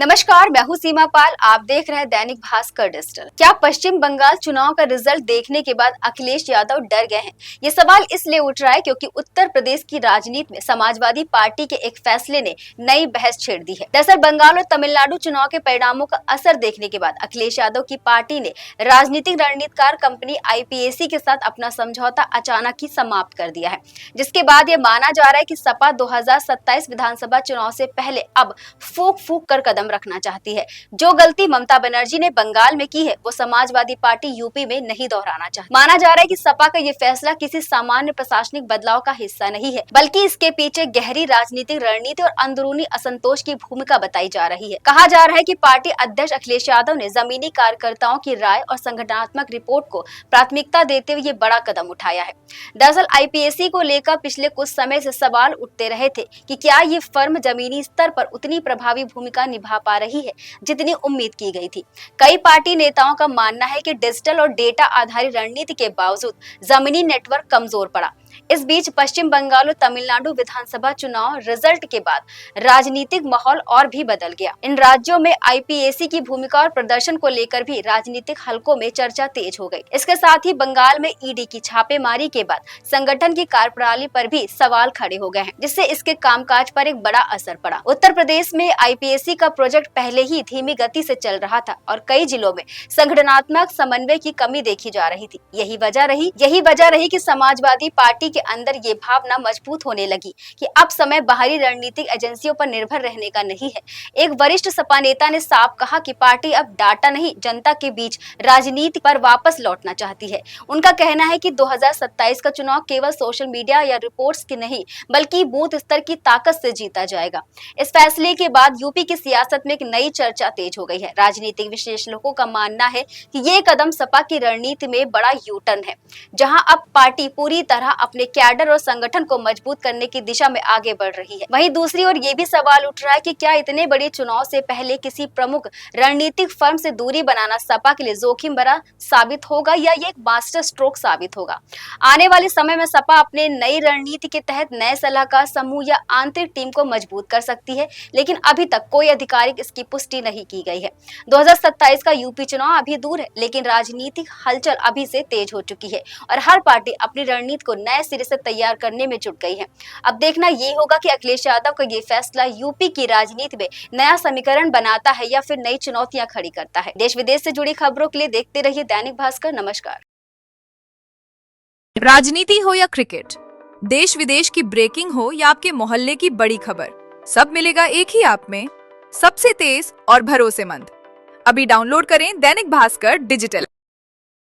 नमस्कार, मैं हूं सीमा पाल। आप देख रहे हैं दैनिक भास्कर डिजिटल। क्या पश्चिम बंगाल चुनाव का रिजल्ट देखने के बाद अखिलेश यादव डर गए हैं? ये सवाल इसलिए उठ रहा है क्योंकि उत्तर प्रदेश की राजनीति में समाजवादी पार्टी के एक फैसले ने नई बहस छेड़ दी है। दरअसल बंगाल और तमिलनाडु चुनाव के परिणामों का असर देखने के बाद अखिलेश यादव की पार्टी ने राजनीतिक रणनीतिकार कंपनी IPAC के साथ अपना समझौता अचानक ही समाप्त कर दिया है, जिसके बाद ये माना जा रहा है कि सपा 2027 विधानसभा चुनाव से पहले अब फूक फूक कर कदम रखना चाहती है। जो गलती ममता बनर्जी ने बंगाल में की है, वो समाजवादी पार्टी यूपी में नहीं दोहराना चाहती। माना जा रहा है कि सपा का ये फैसला किसी सामान्य प्रशासनिक बदलाव का हिस्सा नहीं है, बल्कि इसके पीछे गहरी राजनीतिक रणनीति और अंदरूनी असंतोष की भूमिका बताई जा रही है। कहा जा रहा है कि पार्टी अध्यक्ष अखिलेश यादव ने जमीनी कार्यकर्ताओं की राय और संगठनात्मक रिपोर्ट को प्राथमिकता देते हुए ये बड़ा कदम उठाया है। दरअसल IPAC को लेकर पिछले कुछ समय से सवाल उठते रहे थे कि क्या ये फर्म जमीनी स्तर पर उतनी प्रभावी भूमिका निभा पा रही है जितनी उम्मीद की गई थी। कई पार्टी नेताओं का मानना है कि डिजिटल और डेटा आधारित रणनीति के बावजूद जमीनी नेटवर्क कमजोर पड़ा। इस बीच पश्चिम बंगाल और तमिलनाडु विधानसभा चुनाव रिजल्ट के बाद राजनीतिक माहौल और भी बदल गया। इन राज्यों में IPAC की भूमिका और प्रदर्शन को लेकर भी राजनीतिक हलकों में चर्चा तेज हो गई। इसके साथ ही बंगाल में ED की छापेमारी के बाद संगठन की कार्यप्रणाली पर भी सवाल खड़े हो गए हैं, जिससे इसके कामकाज पर एक बड़ा असर पड़ा। उत्तर प्रदेश में IPAC का प्रोजेक्ट पहले ही धीमी गति से चल रहा था और कई जिलों में संगठनात्मक समन्वय की कमी देखी जा रही थी। यही वजह रही कि समाजवादी पार्टी के अंदर ये भावना मजबूत होने लगी कि अब समय बाहरी रणनीतिक एजेंसियों पर निर्भर रहने का नहीं है। एक वरिष्ठ सपा नेता ने साफ कहा कि पार्टी अब डाटा नहीं, जनता के बीच राजनीति पर वापस लौटना चाहती है। उनका कहना है कि 2027 का चुनाव केवल सोशल मीडिया या रिपोर्ट्स की नहीं, बल्कि बूथ स्तर की ताकत से जीता जाएगा। इस फैसले के बाद यूपी की सियासत में एक नई चर्चा तेज हो गई है। राजनीतिक विश्लेषकों का मानना है कि ये कदम सपा की रणनीति में बड़ा U-टर्न है, जहां अब पार्टी पूरी तरह अपने कैडर और संगठन को मजबूत करने की दिशा में आगे बढ़ रही है। वहीं दूसरी ओर ये भी सवाल उठ रहा है कि क्या इतने बड़े चुनाव से पहले किसी प्रमुख रणनीतिक फर्म से दूरी बनाना सपा के लिए जोखिम भरा साबित होगा या ये एक मास्टर स्ट्रोक साबित होगा। आने वाले समय में सपा अपने नई रणनीति के तहत नए सलाहकार समूह या आंतरिक टीम को मजबूत कर सकती है, लेकिन अभी तक कोई आधिकारिक इसकी पुष्टि नहीं की गई है। 2027 का यूपी चुनाव अभी दूर है, लेकिन राजनीतिक हलचल अभी से तेज हो चुकी है और हर पार्टी अपनी रणनीति को नए सिरे से तैयार करने में जुट गई है। अब देखना ये होगा कि अखिलेश यादव का ये फैसला यूपी की राजनीति में नया समीकरण बनाता है या फिर नई चुनौतियां खड़ी करता है। देश विदेश से जुड़ी खबरों के लिए देखते रहिए दैनिक भास्कर। नमस्कार। राजनीति हो या क्रिकेट, देश विदेश की ब्रेकिंग हो या आपके मोहल्ले की बड़ी खबर, सब मिलेगा एक ही ऐप में, सबसे तेज और भरोसेमंद। अभी डाउनलोड करें दैनिक भास्कर डिजिटल।